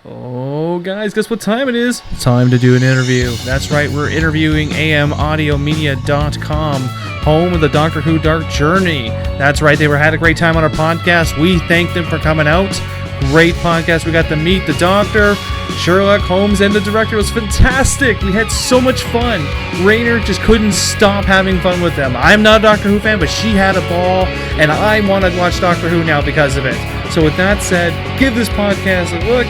Oh, guys, guess what time it is? Time to do an interview. That's right, we're interviewing AMAudiomedia.com, home of the Doctor Who Dark Journey. That's right, they had a great time on our podcast. We thank them for coming out. Great podcast. We got to meet the Doctor, Sherlock Holmes, and the director. It was fantastic. We had so much fun. Rainer just couldn't stop having fun with them. I'm not a Doctor Who fan, but she had a ball, and I want to watch Doctor Who now because of it. So with that said, give this podcast a look.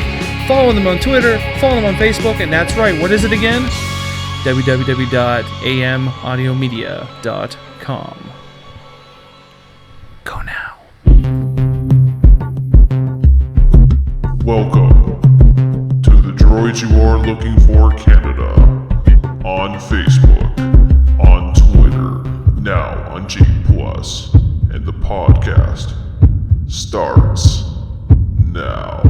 Follow them on Twitter, follow them on Facebook, and that's right, what is it again? www.amaudiomedia.com. Go now. Welcome to the Droids You Are Looking For Canada. On Facebook, on Twitter, now on G+, and the podcast starts now.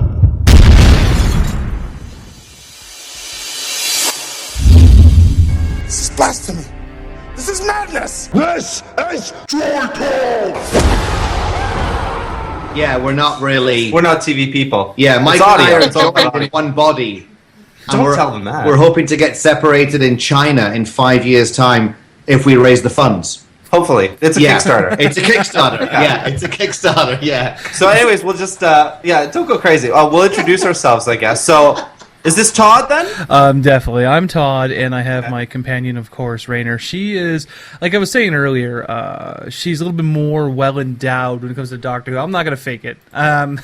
This is blasphemy. This is madness. This is Droid Yeah, we're not TV people. Yeah, Mike It's and I audio. are joined in one body. Don't tell them that. We're hoping to get separated in China in 5 years' time if we raise the funds. Hopefully. It's a Kickstarter. It's a Kickstarter. Yeah, it's a Kickstarter. Yeah. So anyways, we'll just, don't go crazy. We'll introduce ourselves, I guess. So, is this Todd then? Definitely. I'm Todd, and I have my companion, of course, Rainer. She is, like I was saying earlier, she's a little bit more well-endowed when it comes to Doctor Who. I'm not going to fake it. I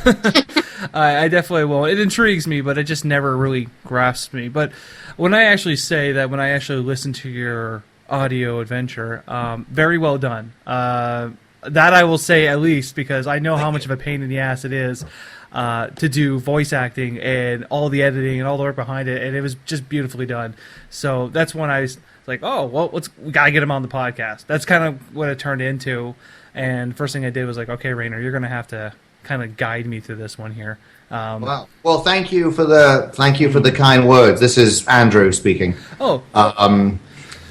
definitely won't. It intrigues me, but it just never really grasps me. But when I actually say that, when I actually listen to your audio adventure, very well done. That I will say at least, because I know how much of a pain in the ass it is to do voice acting and all the editing and all the work behind it, and it was just beautifully done. So that's when I was like, oh, well, we gotta get him on the podcast. That's kind of what it turned into. And first thing I did was like, okay, Rainer, you're gonna have to kind of guide me through this one here. Well, thank you for the kind words. This is Andrew speaking. Oh,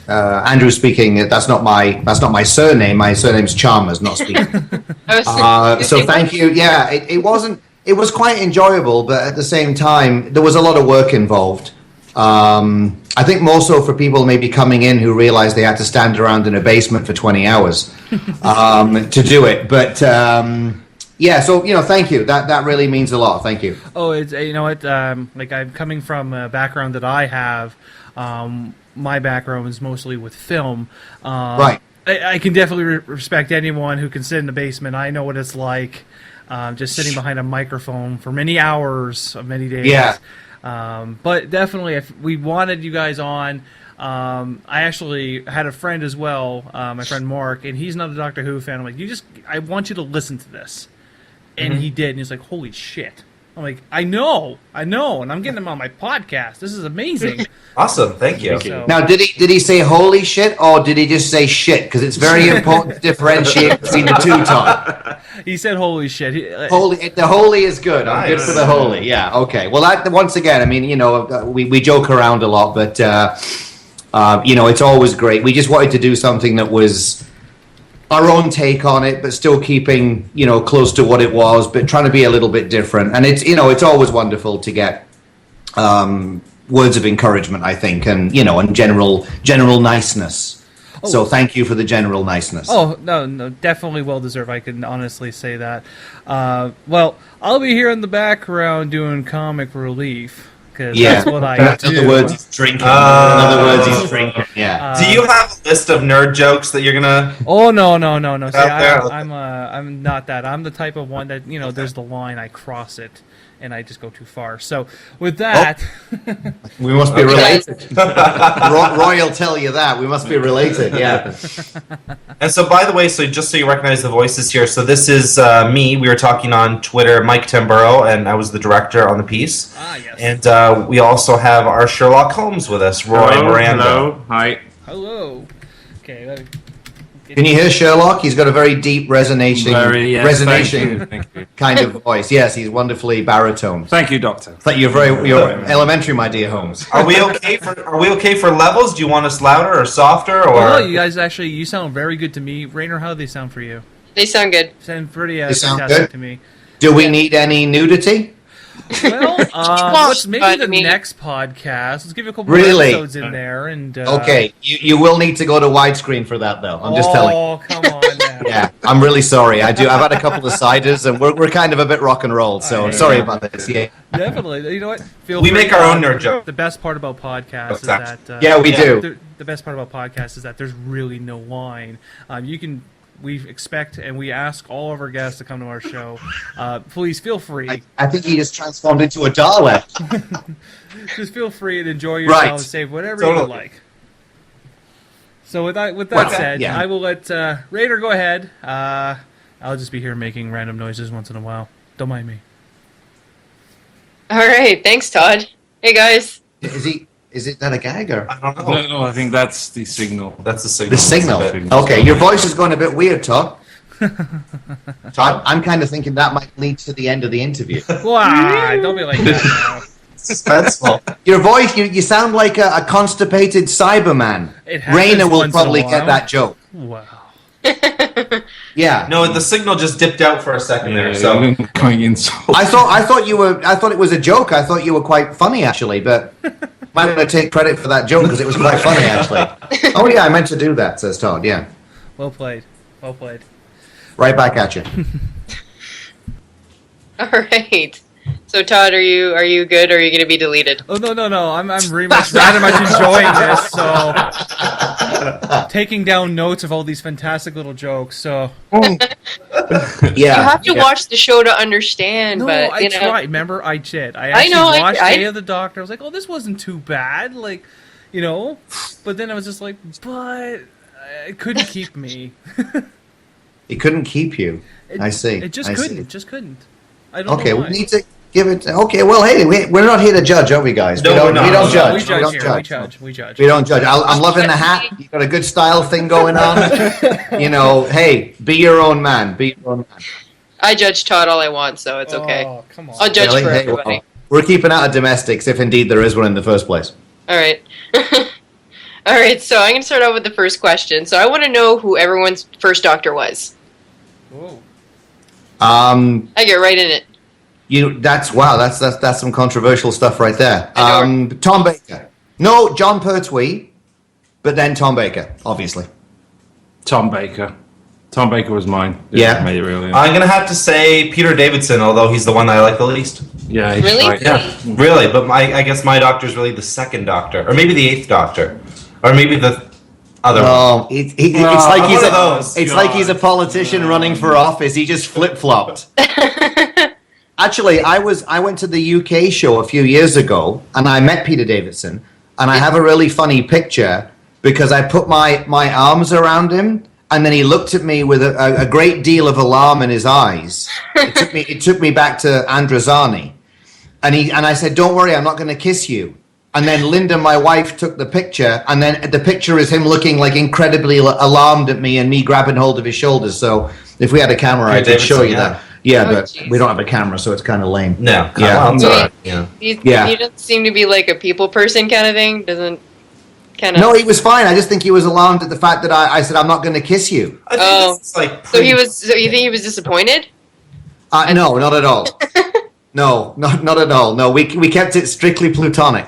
Andrew speaking. That's not my surname. My surname's Chalmers, not speaking. So thank you. Yeah, it was quite enjoyable, but at the same time, there was a lot of work involved. I think more so for people maybe coming in who realized they had to stand around in a basement for 20 hours to do it. But yeah, so thank you. That really means a lot. Thank you. Oh, it's like I'm coming from a background that I have. My background is mostly with film. Right. I can definitely respect anyone who can sit in the basement. I know what it's like, just sitting behind a microphone for many hours of many days. Yeah. But definitely, if we wanted you guys on. I actually had a friend as well, my friend Mark, and he's not a Doctor Who fan. I'm like, I want you to listen to this. And he did, and he's like, holy shit. I'm like, I know, and I'm getting him on my podcast. This is amazing. Awesome, thank you. So, Now, did he say holy shit, or did he just say shit? Because it's very important to differentiate between the two, Todd. he said holy shit. The holy is good. I'm good for the holy. Yeah, okay. Well, once again, I mean, we joke around a lot, but, it's always great. We just wanted to do something that was our own take on it, but still keeping, close to what it was, but trying to be a little bit different. And it's always wonderful to get words of encouragement, I think, and and general niceness. Oh. So thank you for the general niceness. Oh, no, definitely well deserved. I can honestly say that. Well, I'll be here in the background doing comic relief. Because that's what I do. In other words, he's drinking. Yeah. Do you have a list of nerd jokes that you're gonna? Oh no! See, I'm not that. I'm the type of one that there's the line, I cross it, and I just go too far. So with that, we must be related. Roy will tell you that we must be related. Yeah. And so, by the way, just so you recognize the voices here, so this is me. We were talking on Twitter, Mike Tamburo, and I was the director on the piece. Ah, yes. And we also have our Sherlock Holmes with us, Roy Miranda. Hello. Hi. Hello. Okay. Can you hear Sherlock? He's got a very deep resonation Thank you. kind of voice. Yes, he's wonderfully baritone. Thank you, Doctor. But you're elementary, my dear Holmes. Are we okay for levels? Do you want us louder or softer? Or well, you guys you sound very good to me. Rainer, how do they sound for you? They sound good. Sound pretty They sound fantastic good? to me. Do we need any nudity? Well, let's maybe but, the I mean- next podcast. Let's give you a couple Really? more episodes in there, and Okay, you will need to go to widescreen for that, though. I'm just telling you. Oh, come on now. Yeah, I'm really sorry. I've had a couple of ciders, and we're kind of a bit rock and roll. So sorry about this. Yeah, Definitely. You know what? Feel We free, make our own nerd joke. The best part about podcasts is Exactly. that yeah, we do. the best part about podcasts is that there's really no line. We expect and we ask all of our guests to come to our show. Please feel free. I think he just transformed into a Dalek. Just feel free to enjoy yourself Right. and save whatever you Totally. would like. So with that Well, said, yeah. I will let Raider go ahead. I'll just be here making random noises once in a while. Don't mind me. All right, thanks, Todd. Hey guys. Is it that a gag or I don't know. No, I think that's the signal. That's the signal. the signal? That's a bit- Okay, your voice is going a bit weird, Todd. Todd? I'm kind of thinking that might lead to the end of the interview. Why? Don't be like that now. Suspenseful. Your voice, you sound like a constipated Cyberman. It happens Raina will once in a probably while. get that joke. Wow. Yeah. No, the signal just dipped out for a second there. Yeah, So going in so. I thought it was a joke. I thought you were quite funny actually, but I'm going to take credit for that joke because it was quite funny actually. Oh yeah, I meant to do that, says Todd. Yeah. Well played. Well played. Right back at you. All right. So Todd, are you good, or are you going to be deleted? Oh no! I'm very much enjoying this. So taking down notes of all these fantastic little jokes. So Yeah. You have to watch the show to understand. no, but I you know, tried. Remember, I did. I actually know, watched I- Day of the Doctor. I was like, oh, this wasn't too bad. Like, you know, but then I was just like, but it couldn't keep me. It couldn't keep you. It, I see. It just I couldn't. see. It just couldn't. I don't Okay, know we why. need to give it. Okay, well, hey, we're not here to judge, are we, guys? No, we don't, we're not. we don't No, judge. We We judge don't here. judge. We judge. We judge. We don't judge. I'm loving the hat. You've got a good style thing going on. You know, hey, be your own man. Be your own man. I judge Todd all I want, so it's okay. Oh, come on. I'll judge Really? for Hey, everybody. well, we're keeping out of domestics, if indeed there is one in the first place. All right. All right. So I'm going to start out with the first question. So I want to know who everyone's first doctor was. Whoa. I get right in it. That's some controversial stuff right there. I know. Tom Baker. No, John Pertwee, but then Tom Baker, obviously. Tom Baker. Tom Baker was mine. Yeah. I made it really. I'm gonna have to say Peter Davidson, although he's the one I like the least. Yeah. he's Really? right. Yeah, really. But I guess my doctor's really the second doctor, or maybe the eighth doctor, or maybe the other one. Oh, it's like he's one of those. it's like he's a politician running for office. He just flip flopped. Actually, I went to the UK show a few years ago, and I met Peter Davidson, and I have a really funny picture because I put my arms around him, and then he looked at me with a great deal of alarm in his eyes. It took me back to Andrazani, and I said, "Don't worry, I'm not going to kiss you." And then Linda, my wife, took the picture, and then the picture is him looking like incredibly alarmed at me, and me grabbing hold of his shoulders. So if we had a camera, I could show you that. Yeah, Oh, but geez. we don't have a camera, so it's kind of lame. No, Yeah. it's all right. Yeah. Yeah. He doesn't seem to be like a people person kind of thing. Doesn't kind of. No, he was fine. I just think he was alarmed at the fact that I said, I'm not going to kiss you. I think Oh. it's like So he was. So you think he was disappointed? No, not at all. No, not at all. No, we kept it strictly platonic.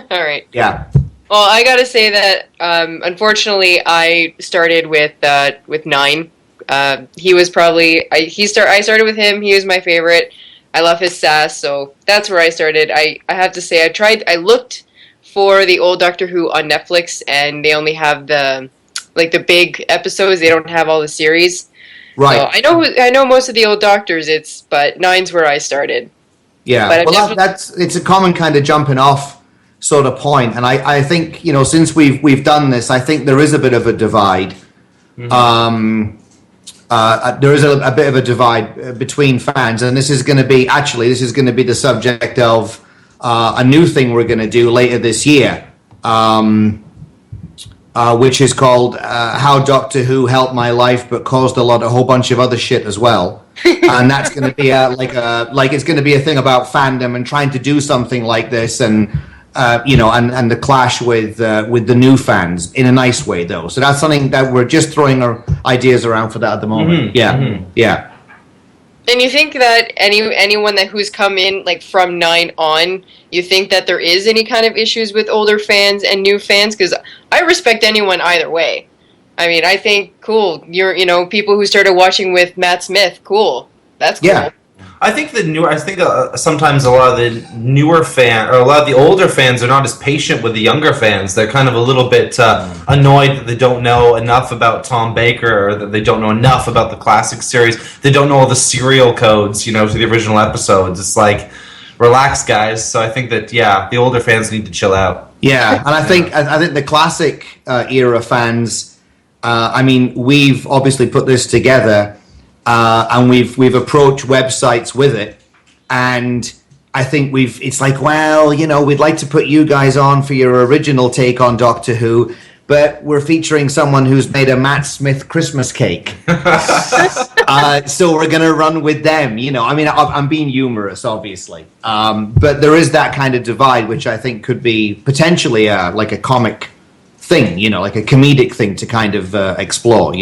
All right. Yeah. Well, I gotta say that unfortunately, I started with Nine. He was probably I started with him. He was my favorite. I love his sass, so that's where I started. I have to say I looked for the old Doctor Who on Netflix, and they only have the big episodes. They don't have all the series. Right. So I know most of the old Doctors. But Nine's where I started. Yeah, But I've well, never- it's a common kind of jumping off sort of point, and I think since we've done this, I think there is a bit of a divide. There is a bit of a divide between fans, and this is going to be the subject of a new thing we're going to do later this year, which is called "How Doctor Who Helped My Life But Caused a whole bunch of other shit as well." And that's going to be it's going to be a thing about fandom and trying to do something like this, and and the clash with the new fans in a nice way, though. So that's something that we're just throwing our ideas around for that at the moment. Yeah. And you think that anyone who's come in like from 9 on, you think that there is any kind of issues with older fans and new fans? Because I respect anyone either way. I mean, I think cool. People who started watching with Matt Smith, cool. That's cool. Yeah. I think sometimes a lot of the newer or a lot of the older fans are not as patient with the younger fans. They're kind of a little bit annoyed that they don't know enough about Tom Baker, or that they don't know enough about the classic series. They don't know all the serial codes, to the original episodes. It's like, relax, guys. So I think that the older fans need to chill out. Yeah, and I think the classic era fans. We've obviously put this together. And we've approached websites with it, and I think it's like, well, we'd like to put you guys on for your original take on Doctor Who, but we're featuring someone who's made a Matt Smith Christmas cake, so we're gonna run with them. I'm being humorous, obviously, but there is that kind of divide, which I think could be potentially like a comic thing, like a comedic thing to kind of explore.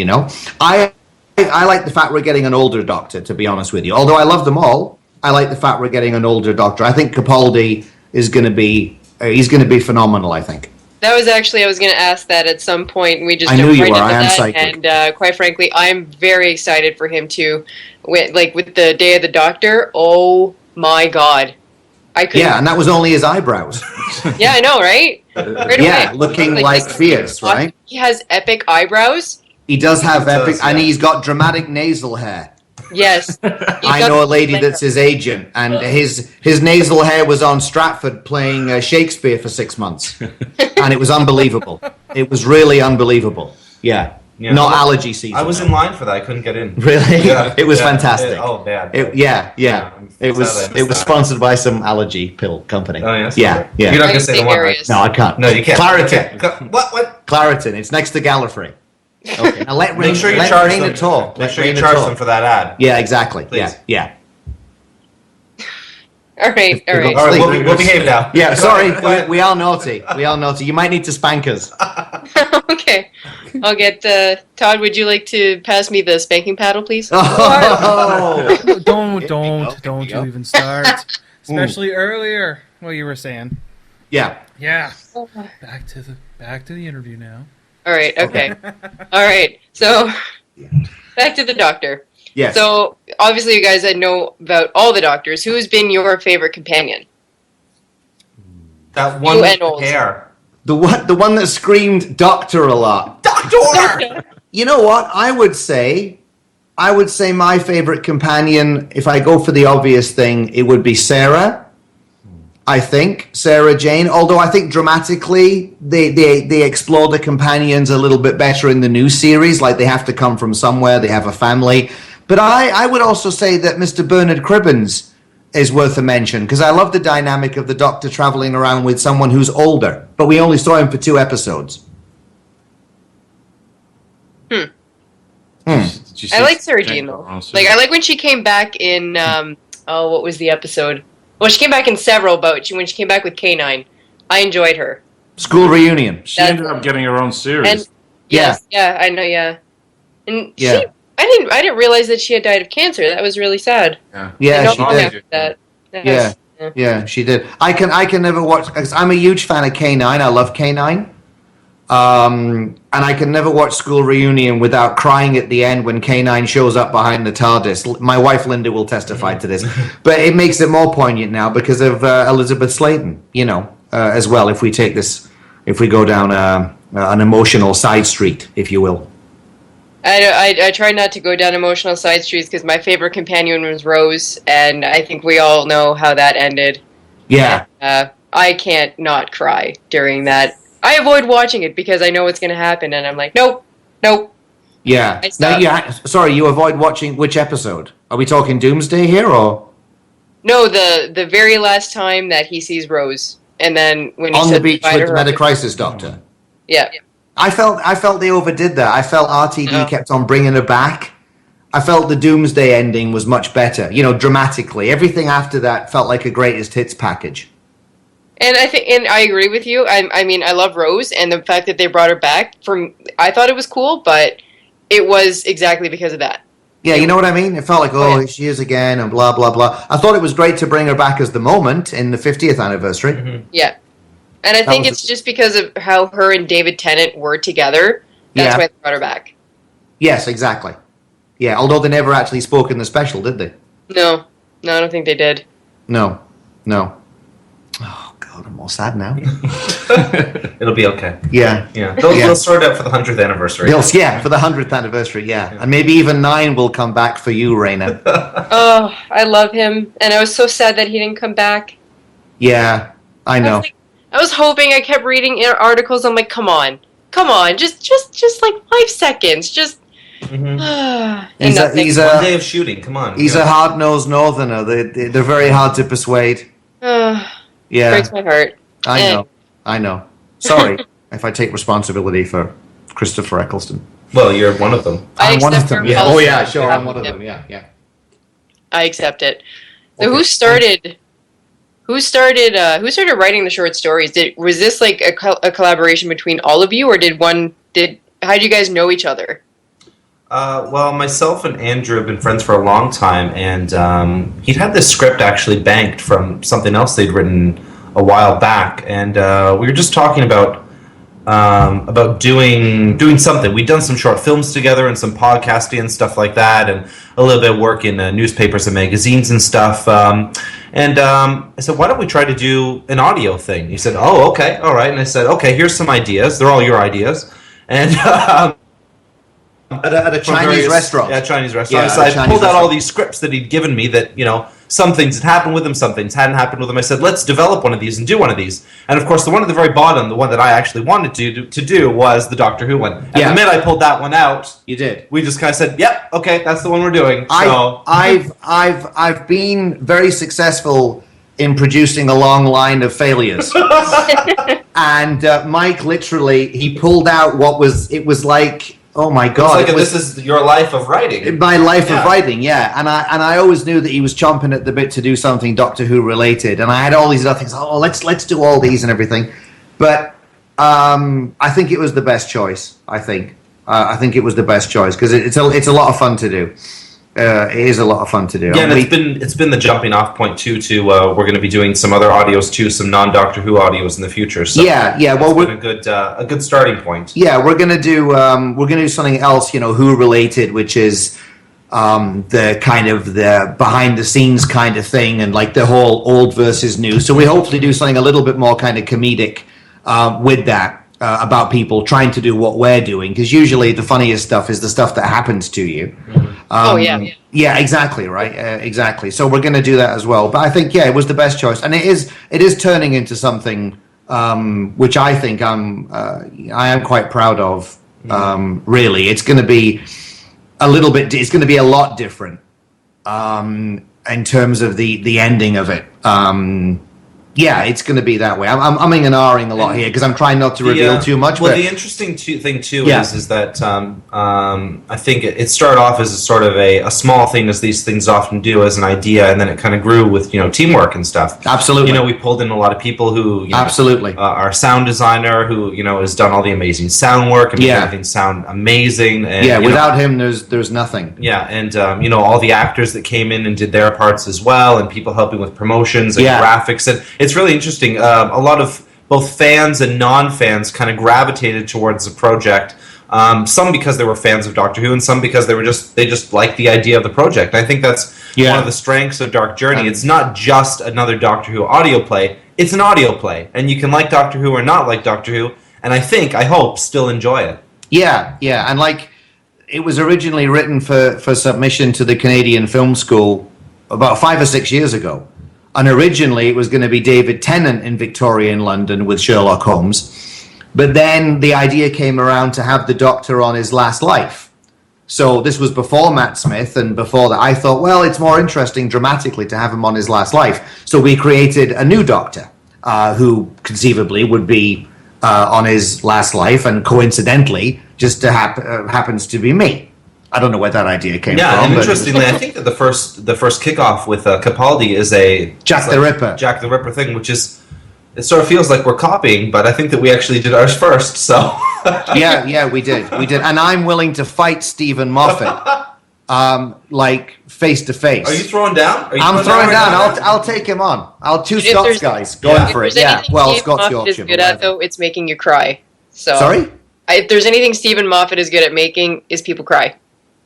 I like the fact we're getting an older Doctor, to be honest with you. Although I love them all, I like the fact we're getting an older Doctor. I think Capaldi is going to be phenomenal, I think. That was actually, I was going to ask that at some point. We just I knew jumped you right were. into I am that, psychic. and quite frankly, I'm very excited for him to, with the Day of the Doctor. Oh my God. Yeah, and that was only his eyebrows. Yeah, I know, right? Right Yeah, away. looking like fierce, right? He has epic eyebrows. He does have epic, does, and yeah. he's got dramatic nasal hair. Yes. I know a lady that's his agent, and his nasal hair was on Stratford playing Shakespeare for 6 months, and it was unbelievable. It was really unbelievable. Yeah, Yeah. not allergy season. I was in line for that. I couldn't get in. Really? Yeah. It was Yeah. fantastic. Bad. Yeah. I'm It was sad I missed that. sponsored by some allergy pill company. Oh, yes? Yeah, Okay. yeah. You're not going to say the one, right? Areas. No, I can't. No, you can't. Claritin. You can't. What? Claritin. It's next to Gallifrey. Okay. Now Make sure you let charge Raina them. talk. Make Let sure you Raina charge talk. them for that ad. Yeah, exactly. Please. Yeah. All right. All right, we'll behave now. Yeah, Go sorry. ahead. We are naughty. We are naughty. You might need to spank us. Okay. I'll get, Todd, would you like to pass me the spanking paddle, please? Oh. Don't you even start. Especially earlier, what you were saying. Yeah. Yeah. Back to the interview now. All right, okay. All right, so back to the Doctor. Yes. So, obviously, you guys know about all the Doctors. Who's been your favorite companion? That one You with and the old. hair. the one that screamed doctor a lot. Doctor! You know what? I would say my favorite companion, if I go for the obvious thing, it would be Sarah. I think Sarah Jane. Although I think dramatically they explore the companions a little bit better in the new series. Like they have to come from somewhere. They have a family. But I would also say that Mr. Bernard Cribbins is worth a mention because I love the dynamic of the Doctor traveling around with someone who's older. But we only saw him for 2 episodes. I like Sarah Jane, though. Like, I like when she came back in, what was the episode? Well, she came back in several, but when she came back with K9, I enjoyed her. School reunion. She ended up getting her own series. And yes, yeah, I know, yeah. And Yeah. I didn't realize that she had died of cancer. That was really sad. Yeah, Not she long did. after that. That Yeah. was- Yeah, she did. I can never watch because I'm a huge fan of K9. I love K9. And I can never watch School Reunion without crying at the end when K9 shows up behind the TARDIS. My wife Linda will testify to this, but it makes it more poignant now because of Elizabeth Sladen. As well. If we go down an emotional side street, if you will. I try not to go down emotional side streets because my favorite companion was Rose, and I think we all know how that ended. Yeah. I can't not cry during that. I avoid watching it because I know what's going to happen, and I'm like, nope. Yeah. I Now, stopped. sorry, you avoid watching which episode? Are we talking Doomsday here or No, the very last time that he sees Rose, and then when he on the said beach goodbye with to the her- Metacrisis Doctor? Yeah. I felt they overdid that. I felt RTD No. kept on bringing her back. I felt the Doomsday ending was much better, dramatically. Everything after that felt like a greatest hits package. And I agree with you. I mean, I love Rose, and the fact that they brought her back I thought it was cool, but it was exactly because of that. Yeah, you know what I mean? It felt like, oh, she is again, and blah, blah, blah. I thought it was great to bring her back as the Moment in the 50th anniversary. Mm-hmm. Yeah. And I think was it's just because of how her and David Tennant were together. That's Yeah. why they brought her back. Yes, exactly. Yeah, although they never actually spoke in the special, did they? No, I don't think they did. No. Oh, God, I'm all sad now. It'll be okay. Yeah. Yeah, they'll sort it out for the 100th anniversary. Yeah, for the 100th anniversary, yeah. And maybe even 9 will come back for you, Raina. Oh, I love him, and I was so sad that he didn't come back. Yeah, I know. I was hoping. I kept reading articles. I'm like, come on, just like 5 seconds, just. Mm-hmm. And nothing. One day of shooting. Come on. He's a hard-nosed northerner. They're very hard to persuade. Yeah, Breaks my heart. I know. Sorry if I take responsibility for Christopher Eccleston. Well, you're one of them. I I'm one of accept them. your Yeah. apology. Oh yeah, sure. I'm one of them. Yeah. I accept it. So Okay. who started writing the short stories? Was this like a collaboration between all of you, or how did you guys know each other? Well, myself and Andrew have been friends for a long time, and he'd had this script actually banked from something else they'd written a while back, and we were just talking about doing something. We'd done some short films together and some podcasting and stuff like that, and a little bit of work in newspapers and magazines and stuff. And I said, why don't we try to do an audio thing? He said, oh, okay, all right. And I said, okay, here's some ideas. They're all your ideas. And At a Chinese restaurant. Yeah, Chinese restaurant. Yeah, So at a I Chinese pulled out all restaurant. these scripts that he'd given me that, some things had happened with them, some things hadn't happened with them. I said, let's develop one of these and do one of these. And of course, the one at the very bottom, the one that I actually wanted to do was the Doctor Who one. And the minute I pulled that one out, You did. we just kind of said, yep, okay, that's the one we're doing. So, I've been very successful in producing a long line of failures. And Mike literally, he pulled out it was like, oh my God. this is your life of writing. My life of writing, yeah. And I always knew that he was chomping at the bit to do something Doctor Who related. And I had all these other things. Oh, let's do all these and everything. But I think it was the best choice. I think it was the best choice because it's a lot of fun to do. It is a lot of fun to do. Yeah, and it's been the jumping off point too. We're going to be doing some other audios too, some non-Doctor Who audios in the future. So yeah. Well, it's been a good starting point. Yeah, we're gonna do something else, Who related, which is the kind of the behind the scenes kind of thing, and like the whole old versus new. So we hopefully do something a little bit more kind of comedic with that. About people trying to do what we're doing, because usually the funniest stuff is the stuff that happens to you. Yeah, exactly, right? Exactly. So we're going to do that as well. But I think, it was the best choice, and it is turning into something which I think I am quite proud of. Really, it's going to be it's going to be a lot different in terms of the ending of it. Yeah, it's going to be that way. I'm umming and ahhing a lot here because I'm trying not to reveal too much. Well, but the interesting thing too is that I think it started off as a sort of a small thing, as these things often do, as an idea, and then it kind of grew with teamwork and stuff. Absolutely. We pulled in a lot of people who absolutely our sound designer who has done all the amazing sound work and made everything sound amazing. And, without him, there's nothing. Yeah, and all the actors that came in and did their parts as well, and people helping with promotions and graphics, and it's really interesting. A lot of both fans and non-fans kind of gravitated towards the project. Some because they were fans of Doctor Who, and some because they just liked the idea of the project. And I think that's one of the strengths of Dark Journey. It's not just another Doctor Who audio play; it's an audio play, and you can like Doctor Who or not like Doctor Who, and I hope, still enjoy it. Yeah, and like it was originally written for submission to the Canadian Film School about 5 or 6 years ago. And originally it was going to be David Tennant in Victorian London with Sherlock Holmes. But then the idea came around to have the Doctor on his last life. So this was before Matt Smith, and before that I thought, well, it's more interesting dramatically to have him on his last life. So we created a new Doctor who conceivably would be on his last life, and coincidentally just happens to be me. I don't know where that idea came from. Yeah, and interestingly, I think that the first kickoff with Capaldi is a Jack the Ripper thing, which is, it sort of feels like we're copying, but I think that we actually did ours first. So yeah, we did, and I'm willing to fight Stephen Moffat like face to face. Are you throwing down? I'm throwing down. I'll take him on. Two If Scots there's- guys going for it. If there's Yeah. anything Well, Stephen Scots Moffat is Yorkshire. good at, though, it's making you cry. So Sorry. if there's anything Stephen Moffat is good at making, is people cry.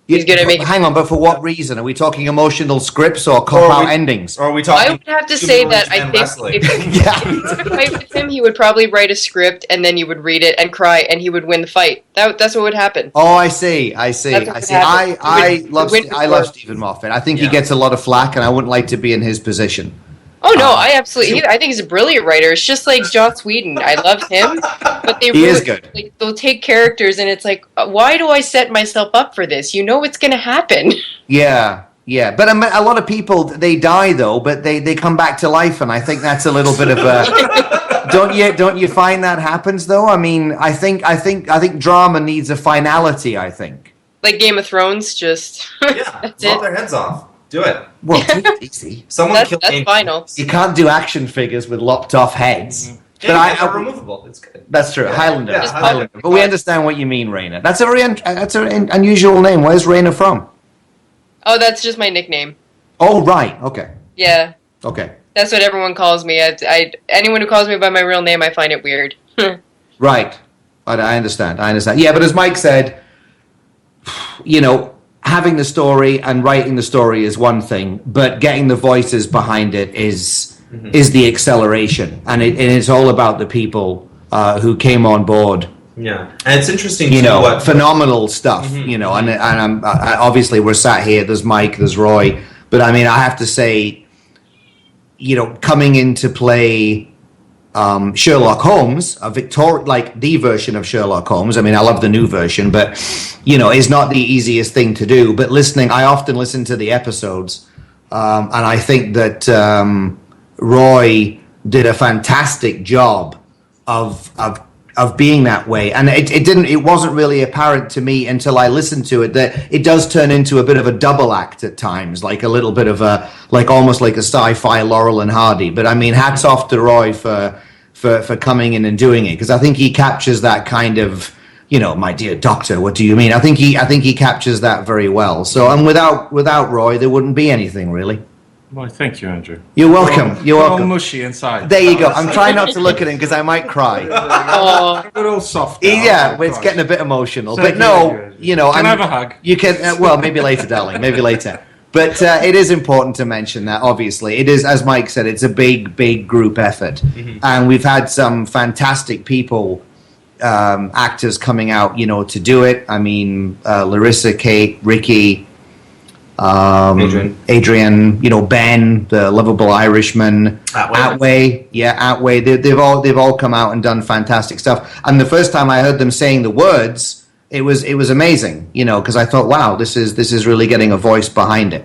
He's good at making. Hang on, but for what reason? Are we talking emotional scripts or cop-out endings? Or are we talking? I would have to say that I think wrestling? if Yeah. you were to fight with him, he would probably write a script and then you would read it and cry and he would win the fight. That's what would happen. Oh, I see. I see. That's what I would see. happen. He would love win I love before- Stephen Moffat. I think he Yeah. gets a lot of flack, and I wouldn't like to be in his position. Oh no, I absolutely. I think he's a brilliant writer. It's just like Joss Whedon. I love him, but they He is good. Like they'll take characters and it's like, why do I set myself up for this? You know it's going to happen. Yeah, yeah. But a lot of people, they die though, but they come back to life, and I think that's a little bit of a. Don't you find that happens though? I mean, I think drama needs a finality. I think. Like Game of Thrones, just Yeah, that's lop it. their heads off. Do it. Well, take it easy. Someone That's, killed that's Amy. final. You can't do action figures with lopped off heads. Yeah, But I- they're removable. It's good. That's true. Highlander. Yeah, Highlander. Highlander. But we understand what you mean, Raina. That's a very unusual name. Where's Raina from? Oh, that's just my nickname. Oh, right. Okay. Yeah, Okay. that's what everyone calls me. Anyone who calls me by my real name, I find it weird. Right. I understand. Yeah, but as Mike said, you know, having the story and writing the story is one thing, but getting the voices behind it is the acceleration, and it's all about the people who came on board. Yeah, and it's interesting. You too, know, what phenomenal stuff. You know, and obviously we're sat here. There's Mike, there's Roy, but I mean, I have to say, you know, coming into play. Sherlock Holmes, like the version of Sherlock Holmes. I mean, I love the new version, but you know, it's not the easiest thing to do. But I often listen to the episodes, and I think that Roy did a fantastic job of being that way. And it wasn't really apparent to me until I listened to it that it does turn into a bit of a double act at times, like a little bit of almost like a sci-fi Laurel and Hardy. But I mean, hats off to Roy for coming in and doing it, because I think he captures that kind of, you know, my dear doctor, what do you mean? I think he captures that very well. So, and without Roy, there wouldn't be anything really. Well, thank you, Andrew. You're welcome. You're All welcome. mushy inside. There you go. I'm trying not to look at him because I might cry. Oh, We're all soft. Yeah, but it's getting a bit emotional. So But no, good. you know, Can I have a hug? You can. Well, maybe later, darling. Maybe later. But it is important to mention that. Obviously, it is, as Mike said, it's a big group effort, and we've had some fantastic people, actors coming out, you know, to do it. I mean, Larissa, Kate, Ricky. Adrian, you know, Ben, the lovable Irishman, Atway, they've all come out and done fantastic stuff. And the first time I heard them saying the words, it was amazing, you know, because I thought, wow, this is really getting a voice behind it.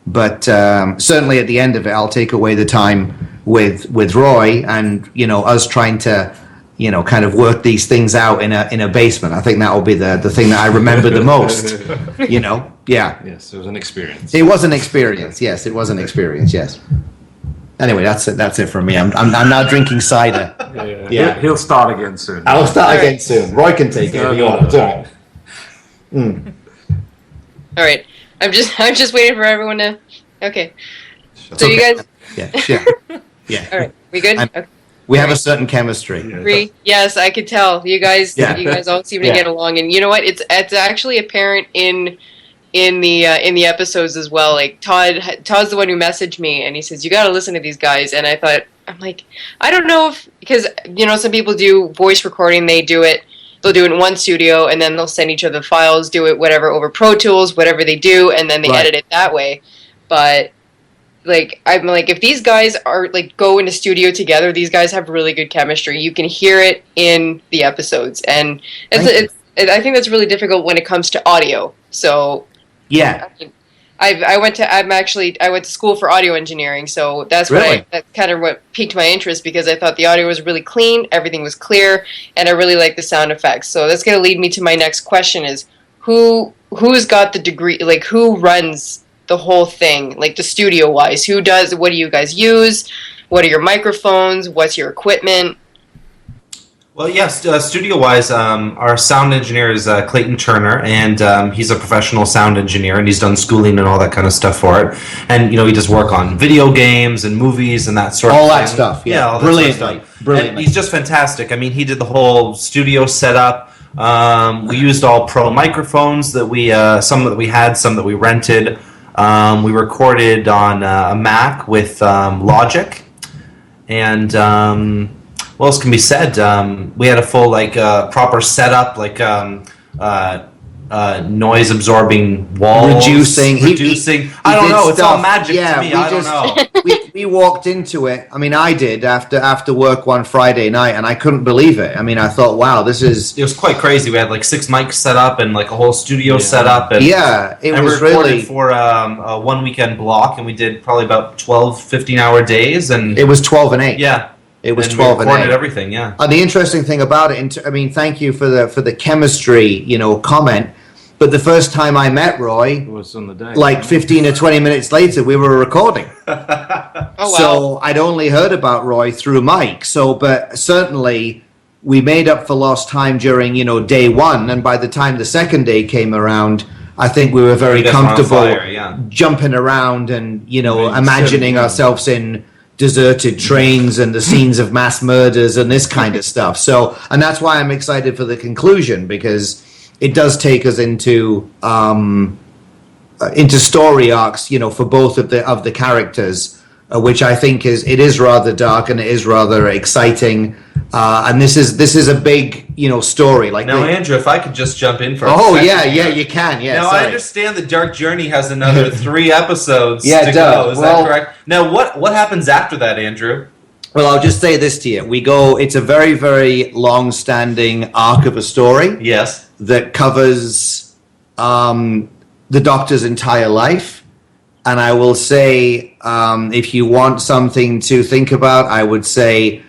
But certainly at the end of it, I'll take away the time with Roy and, you know, us trying to, you know, kind of work these things out in a basement. I think that will be the thing that I remember the most. You know, yeah. Yes, it was an experience. It was an experience. Yes, it was an experience. Yes. Anyway, that's it. That's it from me. I'm now drinking cider. Yeah. He'll start again soon. I'll start All right. again soon. Roy can take it if you want. It's all right. all right. I'm just waiting for everyone to. Okay. So you okay. guys. Yeah. Sure. Yeah. All right. We good? I'm- Okay. We have a certain chemistry. Agree. Yes, I could tell. You guys all seem to Yeah. get along, and you know what? It's actually apparent in the episodes as well. Like Todd's the one who messaged me, and he says you got to listen to these guys. And I'm like, I don't know if, because you know some people do voice recording, they'll do it in one studio, and then they'll send each other files, do it whatever over Pro Tools, whatever they do, and then they Right. edit it that way. But like I'm like, if these guys are like go into studio together, these guys have really good chemistry. You can hear it in the episodes, and I think that's really difficult when it comes to audio. So Yeah. I went to school for audio engineering, so that's Really? that's kind of what piqued my interest, because I thought the audio was really clean, everything was clear, and I really like the sound effects. So that's going to lead me to my next question: is who's got the degree? Like who runs the whole thing, like the studio wise? Who does? What do you guys use? What are your microphones? What's your equipment? Well, yes, studio-wise, our sound engineer is Clayton Turner, and he's a professional sound engineer, and he's done schooling and all that kind of stuff for it. And, he does work on video games and movies and that sort All of that thing. stuff, yeah. all that Brilliantly. sort of stuff. Brilliantly. And he's just fantastic. I mean, he did the whole studio setup. We used all pro microphones that some that we had, some that we rented. We recorded on a Mac with Logic, and what else can be said? We had a full proper setup, noise absorbing walls, Reducing. reducing. I He don't did know. It's all stuff. magic Yeah, to me. we I don't just- know. we walked into it. I mean, I did after work one Friday night, and I couldn't believe it. I mean, I thought, wow, this is It was quite crazy. We had 6 mics set up and a whole studio set up. And, yeah. It and was we recorded really. for a 1 weekend block, and we did probably about 12, 15-hour days. And It was 12 and 8. yeah, It was and 12 we and recorded 8. everything. Yeah. And the interesting thing about it, I mean, thank you for the chemistry, comment. But the first time I met Roy, It was on the day. 15 or 20 minutes later, we were recording. Oh wow. So I'd only heard about Roy through Mike. But certainly we made up for lost time during, day one. And by the time the second day came around, I think we were very You guys were on comfortable fire, yeah. jumping around and, Maybe imagining 7, ourselves in deserted trains and the scenes of mass murders and this kind of stuff. So, and that's why I'm excited for the conclusion, because it does take us into story arcs, for both of the characters, which I think is rather dark and it is rather exciting. And this is a big story. Now, Andrew, if I could just jump in for a oh second. yeah, you can. Yeah, Now, I sorry. understand the Dark Journey has another 3 episodes Yeah, to it does. go. Is Well- that correct? Now, what happens after that, Andrew? Well, I'll just say this to you: it's a very, very long-standing arc of a story Yes. that covers the Doctor's entire life. And I will say, if you want something to think about, I would say,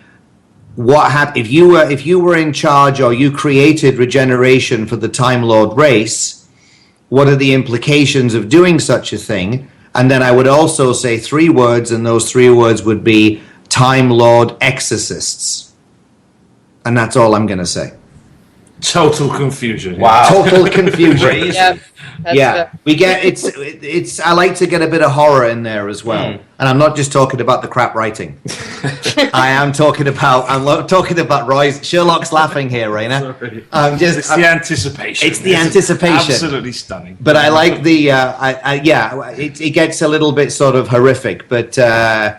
what happened if you were in charge or you created regeneration for the Time Lord race? What are the implications of doing such a thing? And then I would also say 3 words, and those 3 words would be Time Lord exorcists. And that's all I'm going to say. Total confusion. Wow. Total confusion. Crazy. yeah. That's Yeah, we get it's. I like to get a bit of horror in there as well, and I'm not just talking about the crap writing. I'm talking about Roy's. Sherlock's laughing here, Raina. Sorry. It's It's the anticipation. It's the anticipation. Absolutely stunning. But I like the. It gets a little bit sort of horrific, but a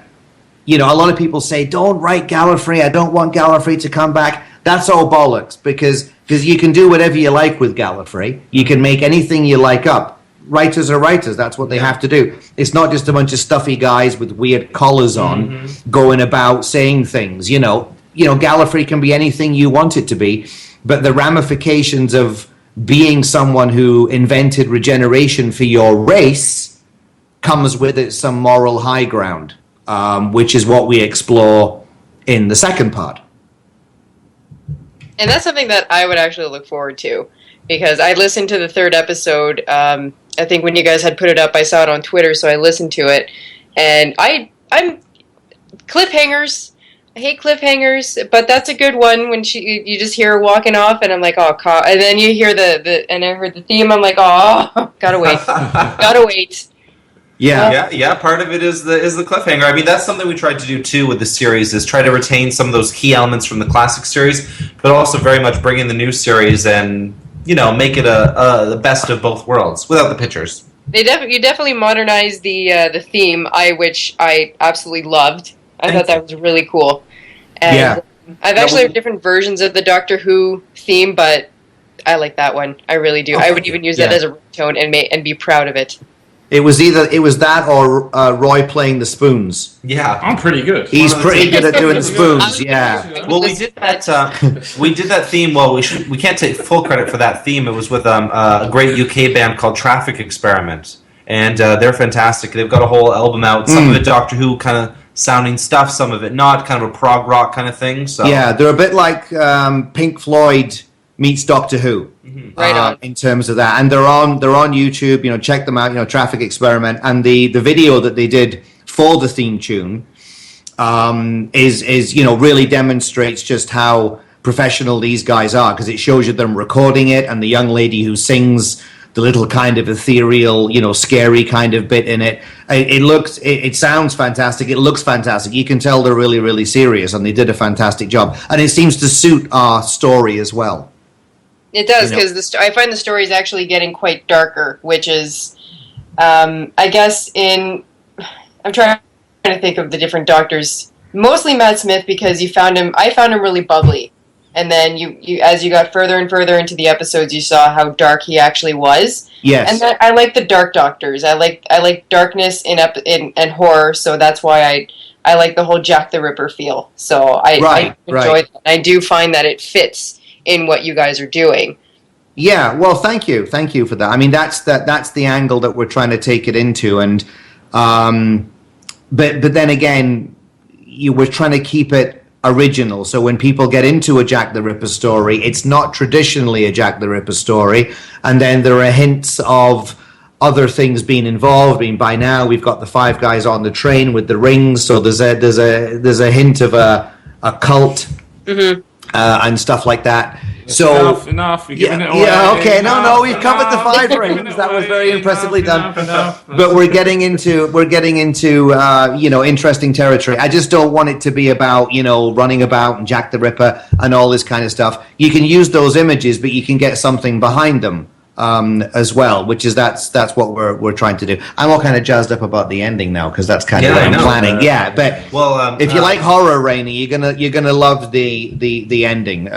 lot of people say, "Don't write Gallifrey. I don't want Gallifrey to come back." That's all bollocks, because you can do whatever you like with Gallifrey. You can make anything you like up. Writers are writers. That's what they have to do. It's not just a bunch of stuffy guys with weird collars on going about saying things. Gallifrey can be anything you want it to be, but the ramifications of being someone who invented regeneration for your race comes with it some moral high ground, which is what we explore in the second part. And that's something that I would actually look forward to, because I listened to the 3rd episode. I think when you guys had put it up, I saw it on Twitter, so I listened to it. And I'm cliffhangers. I hate cliffhangers, but that's a good one when you just hear her walking off, and I'm like, oh, and then you hear and I heard the theme. I'm like, oh, gotta wait, gotta wait. Yeah. Yeah. Part of it is the cliffhanger. I mean, that's something we tried to do too with the series, is try to retain some of those key elements from the classic series, but also very much bring in the new series and make it the best of both worlds without the pictures. You definitely modernized the theme, which I absolutely loved. I thought that was really cool. And Yeah. I've actually heard different versions of the Doctor Who theme, but I like that one. I really do. I would even use that Yeah. as a ringtone and be proud of it. It was that or Roy playing the spoons. Yeah. I'm pretty good. He's One of the pretty two. good at doing spoons. Yeah. Well, we did that. We did that theme. Well, we can't take full credit for that theme. It was with a great UK band called Traffic Experiment, and they're fantastic. They've got a whole album out. Some of it Doctor Who kind of sounding stuff, some of it not, kind of a prog rock kind of thing. So Yeah, they're a bit like Pink Floyd meets Doctor Who. Right on. In terms of that, and they're on YouTube. Check them out. Traffic Experiment, and the video that they did for the theme tune is really demonstrates just how professional these guys are, because it shows you them recording it, and the young lady who sings the little kind of ethereal, scary kind of bit in it. It sounds fantastic. It looks fantastic. You can tell they're really, really serious, and they did a fantastic job. And it seems to suit our story as well. It does, because I find the story is actually getting quite darker, which is, I guess, I'm trying to think of the different doctors. Mostly Matt Smith, because I found him really bubbly. And then you as you got further and further into the episodes, you saw how dark he actually was. Yes. And I like the dark doctors. I like darkness in horror, so that's why I like the whole Jack the Ripper feel. So I enjoy that. I do find that it fits in what you guys are doing. Yeah, well, thank you for that. I mean, that's the angle that we're trying to take it into, and but then again, we're trying to keep it original. So when people get into a Jack the Ripper story, it's not traditionally a Jack the Ripper story, and then there are hints of other things being involved. I mean, by now we've got the 5 guys on the train with the rings, so there's a hint of a cult and stuff like that. So enough. You're giving it away. Yeah, okay. No, we've covered the 5 rings. That was very impressively done. Enough. But we're getting into interesting territory. I just don't want it to be about running about and Jack the Ripper and all this kind of stuff. You can use those images, but you can get something behind them as well, which is that's what we're trying to do. I'm all kind of jazzed up about the ending now, because that's kind of what I'm planning. But if you like horror, Rainey, you're gonna love the ending.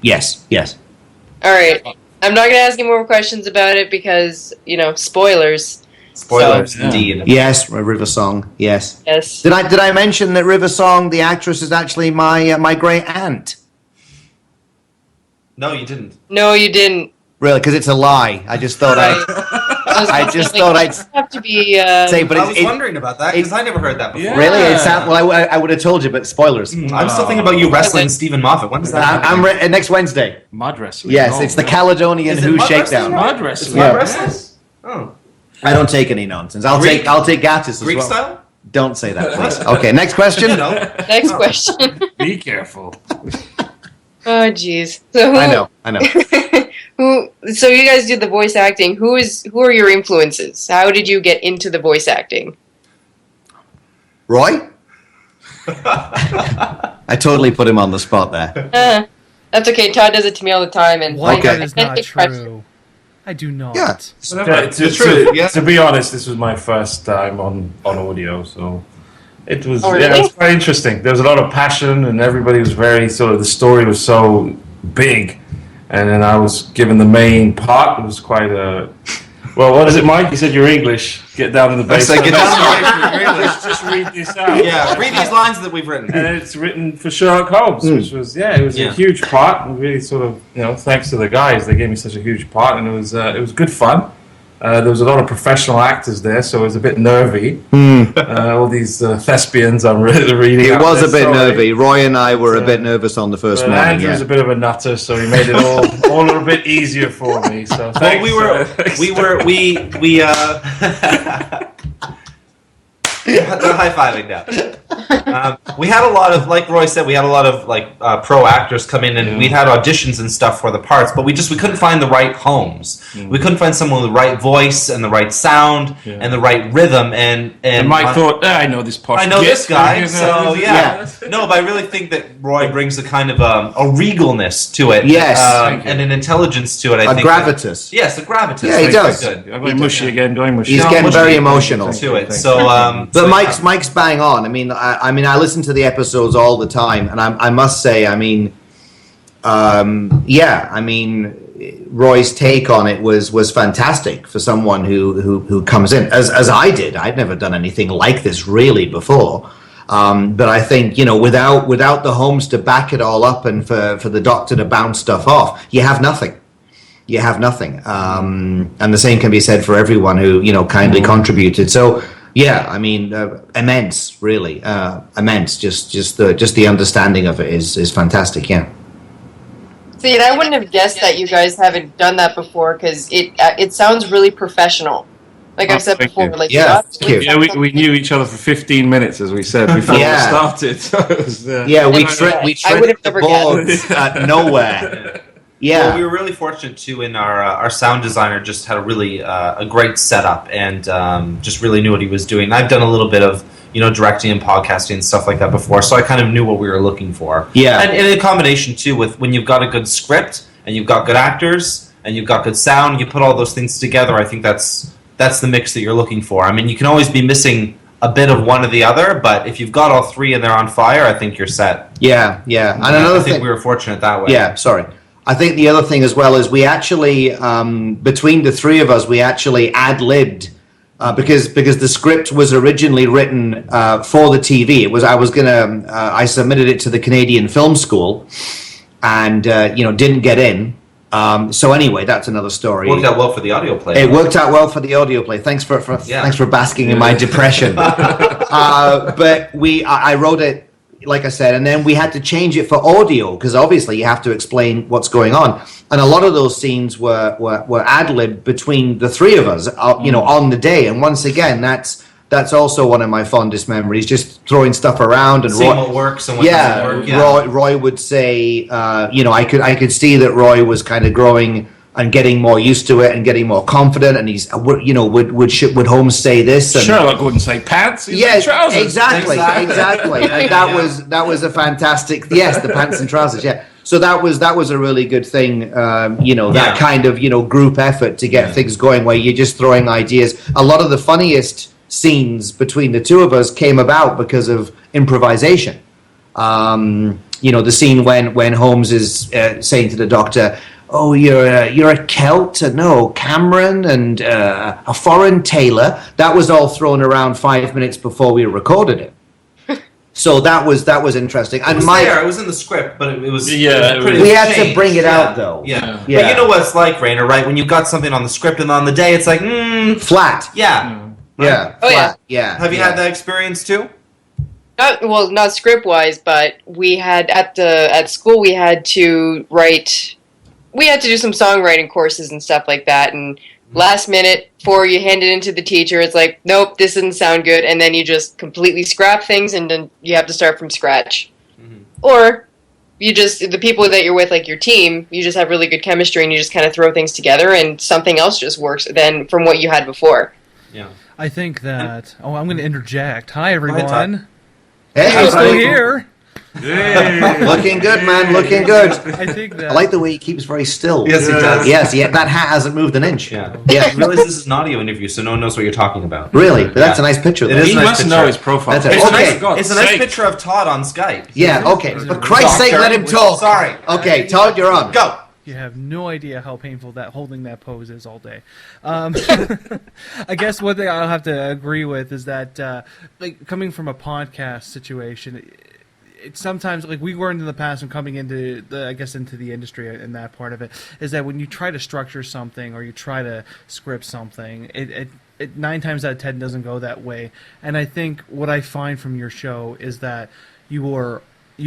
Yes. All right. I'm not going to ask you more questions about it because, spoilers. Spoilers, indeed. Yes, River Song. Yes. Yes. Did I mention that River Song, the actress, is actually my great aunt? No, you didn't. No, you didn't. Really? Because it's a lie. I just thought I'd have to be. say, but I was wondering about that because I never heard that before. Yeah. Really? I would have told you, but spoilers. I'm still thinking about you wrestling Stephen Moffat. When does that happen? Next Wednesday. Mud wrestling. Yes, it's the Caledonian Is it Who mud Shakedown. Mud wrestling. Mud wrestling? Oh. I don't take any nonsense. I'll Greek? take Gatis as Greek well. style? Don't say that, please. Okay, next question. No. Next question. Be careful. Oh, jeez. So I know. So you guys do the voice acting. Who are your influences? How did you get into the voice acting? Roy? I totally put him on the spot there. That's okay. Todd does it to me all the time, and Why Okay. that is not true. I do not. Yeah. To be honest, this was my first time on audio, so it was Oh, really? it was quite interesting. There was a lot of passion, and everybody was very the story was so big, and then I was given the main part. It was quite a what is it, Mike? You said you're English. Get down to the I basics. said, get down to the basics. You're English. Just read this out. Yeah, read these lines that we've written. And it's written for Sherlock Holmes, which was it was a huge part, and really thanks to the guys, they gave me such a huge part, and it was good fun. There was a lot of professional actors there, so it was a bit nervy. All these thespians I'm reading. It out was there, a bit sorry. nervy. Roy and I were a bit nervous on the first But morning. Andrew's a bit of a nutter, so he made it all a little bit easier for me. So thanks. They're high-fiving now. We had a lot of, like Roy said, we had a lot of pro actors come in, and we'd had auditions and stuff for the parts, but we couldn't find the right homes. We couldn't find someone with the right voice and the right sound and the right rhythm. And Mike thought, I know this posh I know git." this guy, so yeah. No, but I really think that Roy brings a kind of a regalness to it. Yes. And an intelligence to it. I A think gravitas. Yes, a gravitas. Yeah, he That's does. Good. I'm going mushy again, He's No, getting much very deeper emotional. to it. So, But Mike's bang on. I mean, I listen to the episodes all the time, and I must say, Roy's take on it was fantastic for someone who comes in as I did. I'd never done anything like this really before. But I think without the homes to back it all up and for the Doctor to bounce stuff off, you have nothing. You have nothing. And the same can be said for everyone who kindly contributed. So. Yeah, immense, really, immense. Just the understanding of it is fantastic. Yeah. See, and I wouldn't have guessed that you guys haven't done that before because it sounds really professional. Like I've said thank before, you. like Yeah, the thank you. Yeah, we knew each other for 15 minutes, as we said, before Yeah. we started. So it was, Yeah, we I tripped would have the never boards at nowhere. Yeah. Well, we were really fortunate too. In our sound designer just had a really a great setup and just really knew what he was doing. I've done a little bit of directing and podcasting and stuff like that before, so I kind of knew what we were looking for. Yeah. and in a combination too with when you've got a good script and you've got good actors and you've got good sound, you put all those things together. I think that's the mix that you're looking for. I mean, you can always be missing a bit of one or the other, but if you've got all three and they're on fire, I think you're set. Yeah. And I another think thing, we were fortunate that way. yeah, sorry. I think the other thing as well is we actually, between the three of us, we actually ad-libbed because the script was originally written for the TV. I submitted it to the Canadian Film School, and didn't get in. So anyway, that's another story. Worked out well for the audio play. It worked out well for the audio play. Thanks for basking in my depression. But I wrote it, like I said, and then we had to change it for audio because obviously you have to explain what's going on. And a lot of those scenes were ad-libbed between the three of us, on the day. And once again, that's also one of my fondest memories, just throwing stuff around and seeing what works and what doesn't work. Yeah. Roy would say, I could see that Roy was kind of growing and getting more used to it and getting more confident. And he's, would Holmes say this? And, Sherlock wouldn't say pants. He'd yeah, say trousers. exactly. And that was a fantastic. Yes, the pants and trousers. Yeah. So that was a really good thing. That kind of group effort to get things going, where you're just throwing ideas. A lot of the funniest scenes between the two of us came about because of improvisation. The scene when Holmes is saying to the doctor, "Oh, you're a Celt, no, Cameron, and a foreign tailor." That was all thrown around 5 minutes before we recorded it. So that was interesting. And it was in the script, but it was pretty. We had to changed. bring it out though. Yeah. But you know what it's like, Rainer, right? When you've got something on the script and on the day, it's like, flat. Yeah. Yeah. Oh, flat. Yeah. Have you had that experience too? Not script wise, but we had at school we had to do some songwriting courses and stuff like that, and last minute before you hand it into the teacher, it's like, nope, this doesn't sound good, and then you just completely scrap things and then you have to start from scratch. Mm-hmm. Or the people that you're with, like your team, you just have really good chemistry and you just kind of throw things together and something else just works then from what you had before. Yeah. I think that. I'm going to interject. Hi, everyone. Hey, I'm still buddy. here. Looking good, man. Looking good. I think that. I like the way he keeps very still. Yes, he does. Yes, yeah, that hat hasn't moved an inch. Yeah. Yeah. I realize this is an audio interview, so no one knows what you're talking about. Really? But that's a nice picture. It though. is He a nice must picture. know his profile. That's it. It's, Okay. a nice picture of Todd on Skype. Yeah, okay. For Christ's sake, let him talk. Sorry. Okay, Todd, you're on. Go. You have no idea how painful that holding that pose is all day. I guess one thing I'll have to agree with is that, coming from a podcast situation, it's sometimes like we learned in the past when coming into the industry and that part of it is that when you try to structure something or you try to script something, it 9 times out of 10 doesn't go that way. And I think what I find from your show is that you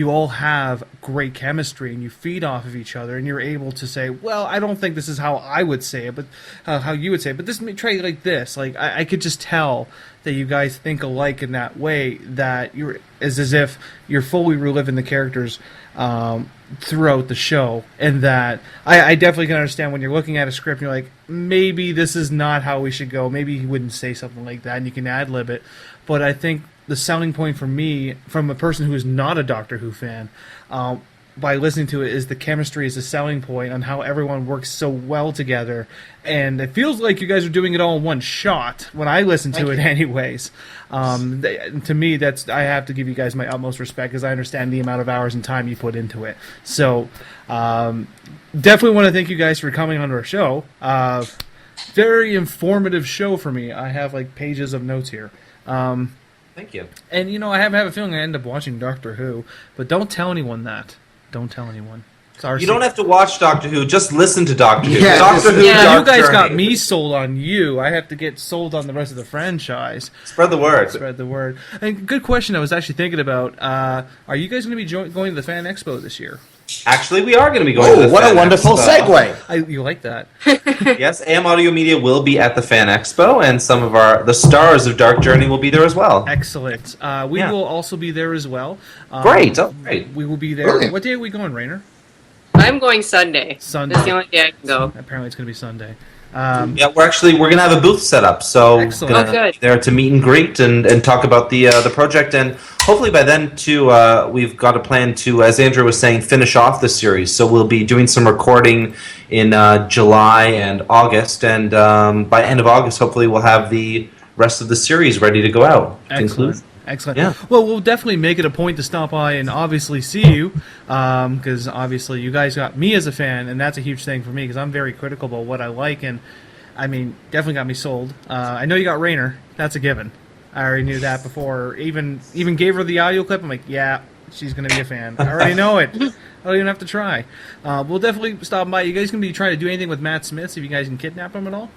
all have great chemistry and you feed off of each other and you're able to say, well, I don't think this is how I would say it, but how you would say it, but try it like this. Like I could just tell that you guys think alike in that way, that it's as if you're fully reliving the characters throughout the show, and that I definitely can understand when you're looking at a script and you're like, maybe this is not how we should go, maybe he wouldn't say something like that, and you can ad-lib it. But I think the selling point for me, from a person who is not a Doctor Who fan, by listening to it, is the chemistry is a selling point on how everyone works so well together. And it feels like you guys are doing it all in one shot when I listen to it anyways. To me, I have to give you guys my utmost respect because I understand the amount of hours and time you put into it. So definitely want to thank you guys for coming on our show. Very informative show for me. I have pages of notes here. Thank you. And, I have a feeling I end up watching Doctor Who, but don't tell anyone that. Don't tell anyone. You don't have to watch Doctor Who, just listen to Doctor Who. Yeah, Doctor Who, Yeah, Dark you guys Journey. got me sold on you. I have to get sold on the rest of the franchise. Spread the word. Spread the word. And good question I was actually thinking about. Are you guys going to be going to the Fan Expo this year? Actually, we are going to be going to Oh, the what Fan a wonderful Expo. segue! You like that? Yes, AM Audio Media will be at the Fan Expo, and some of the stars of Dark Journey will be there as well. Excellent. We Yeah. will also be there as well. Great, oh, great. We will be there. Brilliant. What day are we going, Rainer? I'm going Sunday. Sunday. That's the only day I can go. Apparently, it's going to be Sunday. Yeah, we're going to have a booth set up, so Excellent. gonna Oh, good. be there to meet and greet and talk about the project, and hopefully by then too we've got a plan to, as Andrew was saying, finish off the series. So we'll be doing some recording in July and August, and by end of August, hopefully we'll have the rest of the series ready to go out. Excellent. Excellent. Yeah. Well, we'll definitely make it a point to stop by and obviously see you, because obviously you guys got me as a fan, and that's a huge thing for me because I'm very critical about what I like, and I mean, definitely got me sold. I know you got Rainer. That's a given. I already knew that before. Even gave her the audio clip. I'm like, yeah, she's gonna be a fan. I already know it. I don't even have to try. We'll definitely stop by. You guys gonna be trying to do anything with Matt Smith? See if you guys can kidnap him at all.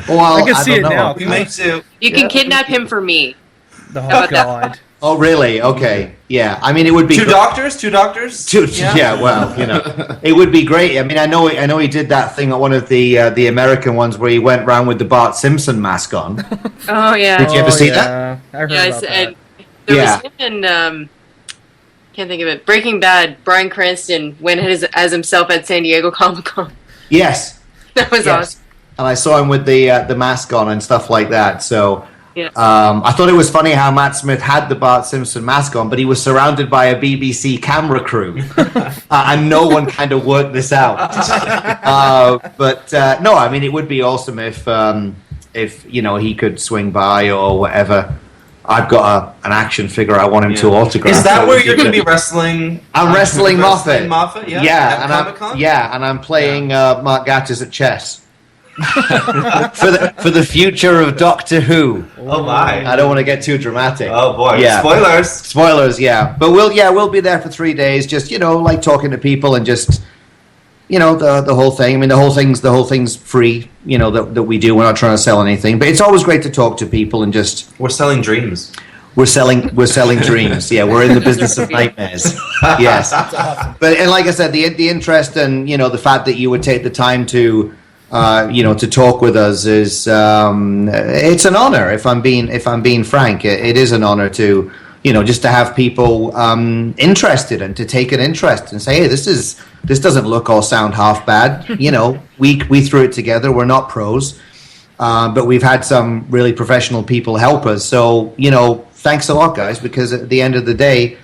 Well, I can see don't it know. now. We might do. You can kidnap him for me. Oh about that? God. Oh, really? Okay. Yeah. I mean, it would be Two great- doctors. Yeah. Well, it would be great. I mean, I know he did that thing at one of the American ones where he went around with the Bart Simpson mask on. Oh yeah. Did you ever Oh, see that? yeah. I heard Yes, about that. and there Yeah. was him in can't think of it. Breaking Bad. Bryan Cranston went as himself at San Diego Comic Con. Yes. That was Yes. awesome. And I saw him with the mask on and stuff like that. So Yes. I thought it was funny how Matt Smith had the Bart Simpson mask on, but he was surrounded by a BBC camera crew, and no one kind of worked this out. But no, I mean, it would be awesome if he could swing by or whatever. I've got an action figure I want him to autograph. Is that So where if you're you going to could- be wrestling? I'm wrestling Moffat. Moffat, yeah. Yeah, At and Comic-Con? I'm playing Mark Gatiss at chess. for the future of Doctor Who. Oh my! I don't want to get too dramatic. Oh boy! Yeah. Spoilers. Spoilers, yeah. But we'll be there for 3 days, just like talking to people and just the whole thing. I mean, the whole thing's free. That we do. We're not trying to sell anything, but it's always great to talk to people and just We're selling dreams. we're selling dreams. Yeah, we're in the business of nightmares. Yes, but and like I said, the interest and the fact that you would take the time to to talk with us is it's an honor. If I'm being frank, it is an honor to just to have people interested and to take an interest and say, hey, this doesn't look or sound half bad. We threw it together. We're not pros, but we've had some really professional people help us. So thanks a lot, guys, because at the end of the day,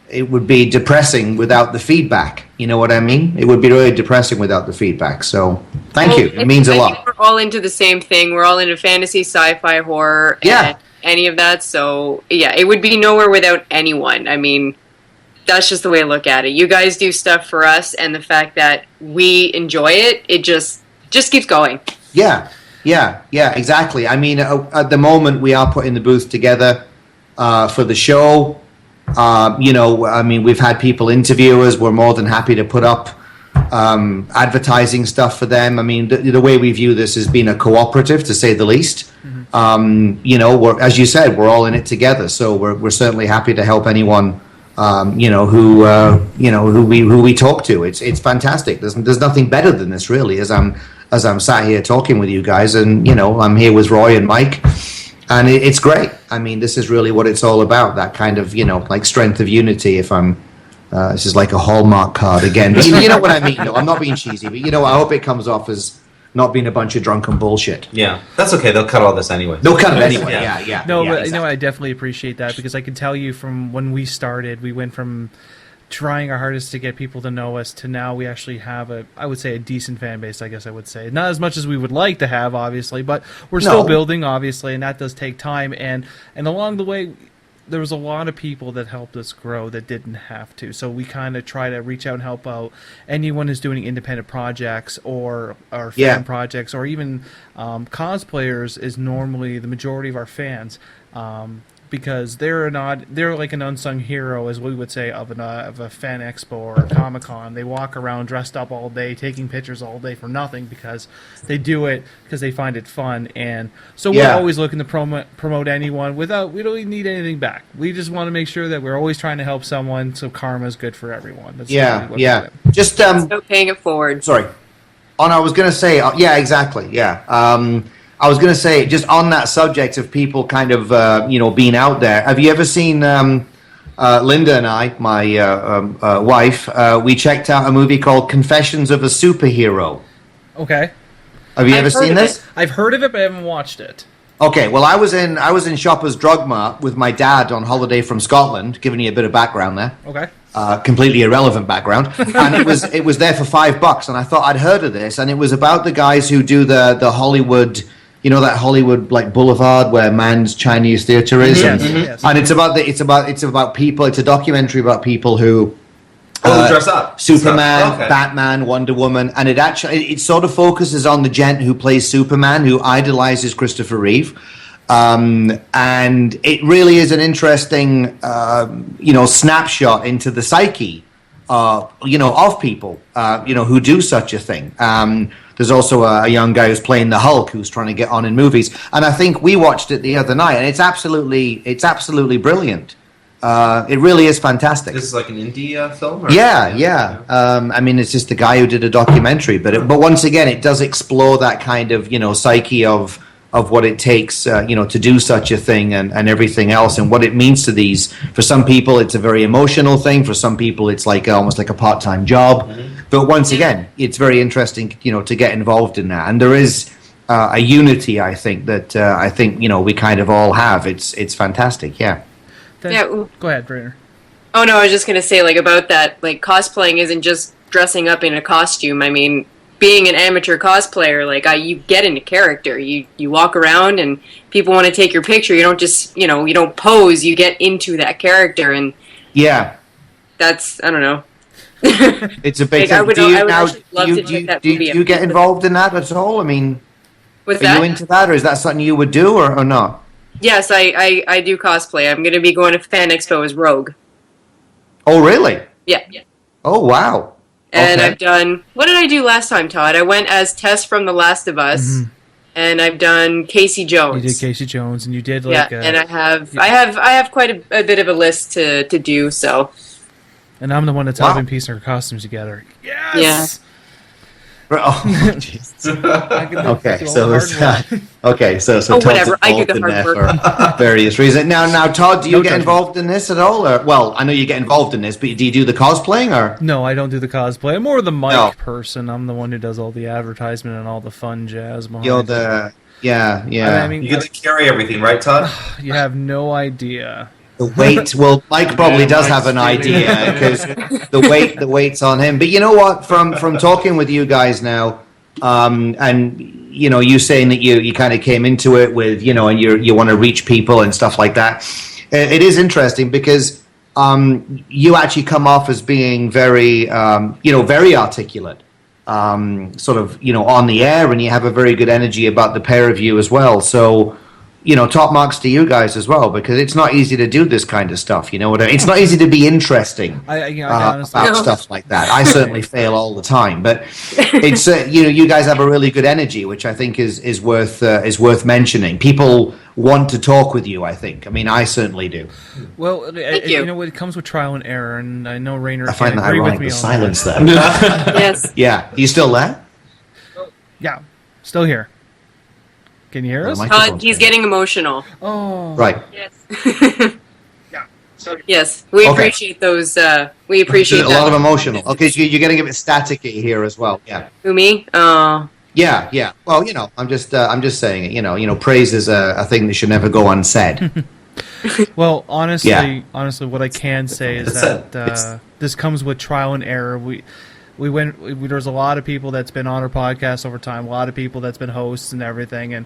it would be depressing without the feedback. You know what I mean? It would be really depressing without the feedback. So thank you. It means a I lot. think we're all into the same thing. We're all into fantasy, sci-fi, horror, Yeah. and any of that. So yeah, it would be nowhere without anyone. I mean, that's just the way I look at it. You guys do stuff for us, and the fact that we enjoy it, it just keeps going. Yeah, exactly. I mean, at the moment, we are putting the booth together for the show. I mean, we've had people interview us. We're more than happy to put up advertising stuff for them. I mean, the way we view this has been a cooperative, to say the least. We're, as you said, we're all in it together. So we're certainly happy to help anyone, who we talk to. It's fantastic. There's nothing better than this, really. As I'm sat here talking with you guys, and I'm here with Roy and Mike. And it's great. I mean, this is really what it's all about. That kind of, like strength of unity. If I'm, this is like a Hallmark card again. But you know what I mean. No, I'm not being cheesy, but I hope it comes off as not being a bunch of drunken bullshit. Yeah, that's okay. They'll cut all this anyway. They'll cut it anyway. Yeah. Yeah. No, but exactly. I definitely appreciate that because I can tell you from when we started, we went from trying our hardest to get people to know us to now we actually have I would say a decent fan base, I guess I would say. Not as much as we would like to have, obviously, but we're still building, obviously, and that does take time. And along the way, there was a lot of people that helped us grow that didn't have to. So we kind of try to reach out and help out anyone who's doing independent projects or fan projects or even cosplayers is normally the majority of our fans. because they're like an unsung hero, as we would say, of a fan expo or a Comic-Con. They walk around dressed up all day, taking pictures all day for nothing, because they do it because they find it fun. And so we're always looking to promote anyone we don't even need anything back. We just want to make sure that we're always trying to help someone, so karma is good for everyone. That's really what we do. Just So paying it forward. sorry. I was going to say, yeah, exactly, yeah. I was going to say, just on that subject of people kind of, being out there. Have you ever seen Linda and I, my wife? We checked out a movie called Confessions of a Superhero. Okay. Have you ever seen this? I've heard of it, but I haven't watched it. Okay, well, I was in Shoppers Drug Mart with my dad on holiday from Scotland, giving you a bit of background there. Okay. Completely irrelevant background, and it was there for $5, and I thought I'd heard of this, and it was about the guys who do the Hollywood, that Hollywood like Boulevard where Mann's Chinese Theater is, Yes. and it's about people. It's a documentary about people who dress up. Superman, Okay. Batman, Wonder Woman, and it sort of focuses on the gent who plays Superman, who idolizes Christopher Reeve. And it really is an interesting, snapshot into the psyche, of people, who do such a thing. There's also a young guy who's playing the Hulk who's trying to get on in movies, and I think we watched it the other night, and it's absolutely brilliant. It really is fantastic. This is like an indie film? Or? Yeah. It's just the guy who did a documentary, but once again, it does explore that kind of psyche of what it takes, to do such a thing and everything else, and what it means to these. For some people, it's a very emotional thing. For some people, it's like almost like a part-time job. Mm-hmm. But once again, it's very interesting, to get involved in that. And there is a unity, I think, that we kind of all have. It's fantastic, yeah. Go ahead, Rainer. Oh no, I was just gonna say about that. Like, cosplaying isn't just dressing up in a costume. I mean, being an amateur cosplayer, you get into character. You walk around and people want to take your picture. You don't just you don't pose. You get into that character, and that's, I don't know. It's a big thing. Do you get involved in that at all? I mean, What's are you into that, or is that something you would do, or not? Yes, I do cosplay. I'm going to be going to Fan Expo as Rogue. Oh, really? Yeah. Oh, wow. And Okay. I've done... What did I do last time, Todd? I went as Tess from The Last of Us, and I've done Casey Jones. You did Casey Jones, and you did and I have quite a bit of a list to do. So. And I'm the one that's Wow. helping piece our costumes together. Yes. Oh, jeez. Okay, do all so the it's, hard work. okay, so Todd's whatever. I do involved the in hard there for various reasons. Now, Todd, do you No get judgment. involved in this at all? Or, well, I know you get involved in this, but do you do the cosplaying, or? No, I don't do the cosplay. I'm more the mic No. person. I'm the one who does all the advertisement and all the fun jazz behind You're it. the yeah. I mean, You get to carry everything, right, Todd? you have no idea. The weight. Well, Mike probably does have an idea because the weight's on him. But you know what? From talking with you guys now, and you saying that you kind of came into it with and you want to reach people and stuff like that. It is interesting because you actually come off as being very very articulate, sort of on the air, and you have a very good energy about the pair of you as well. So. Top marks to you guys as well, because it's not easy to do this kind of stuff. It's not easy to be interesting I honestly, about stuff like that. I certainly fail all the time, but it's you guys have a really good energy, which I think is worth mentioning. People want to talk with you. I think. I mean, I certainly do. Thank you. it comes with trial and error, and I know Rainer I can find that agree with ironic. me The on silence that. there. Yes. Yeah, you still there? Yeah, still here. Can you hear us? Well, Todd, he's getting emotional. Oh, Right. Yes. Yes, we Okay. appreciate those. We appreciate A lot of that. emotional. Okay, so you're getting a bit staticky here as well. Yeah. Who, me? Oh. Yeah. Well, I'm just saying it. Praise is a thing that should never go unsaid. Well, honestly, Yeah. what I can say is That's that this comes with trial and error. There's a lot of people that's been on our podcast over time, a lot of people that's been hosts and everything, and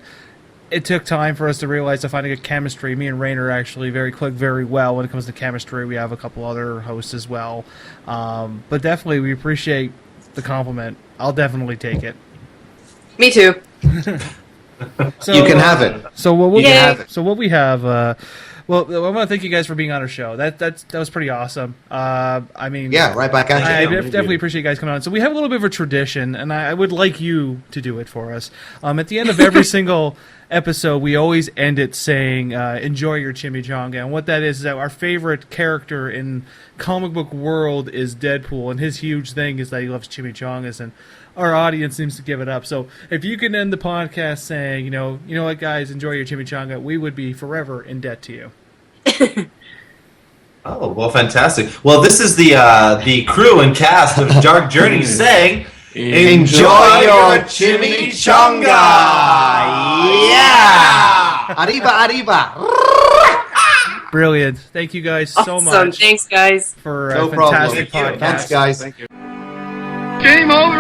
it took time for us to realize to find a good chemistry. Me and Rainer actually click very well when it comes to chemistry. We have a couple other hosts as well, but definitely we appreciate the compliment. I'll definitely take it. Me too. So, You can have it. So what we Yay. have, Well, I want to thank you guys for being on our show. That was pretty awesome. I mean, Yeah, right back at I you. definitely appreciate you guys coming on. So we have a little bit of a tradition, and I would like you to do it for us. At the end of every single episode, we always end it saying, enjoy your chimichanga. And what that is that our favorite character in comic book world is Deadpool, and his huge thing is that he loves chimichangas, and our audience seems to give it up. So if you can end the podcast saying, you know what, guys, enjoy your chimichanga, we would be forever in debt to you. Oh, well, fantastic. Well, this is the crew and cast of Dark Journey saying, Enjoy your chimichanga! Yeah! Arriba, arriba! Brilliant. Thank you guys so Awesome. much Thanks, guys. for No a fantastic problem. podcast. Thanks, guys. Thank you. Game over.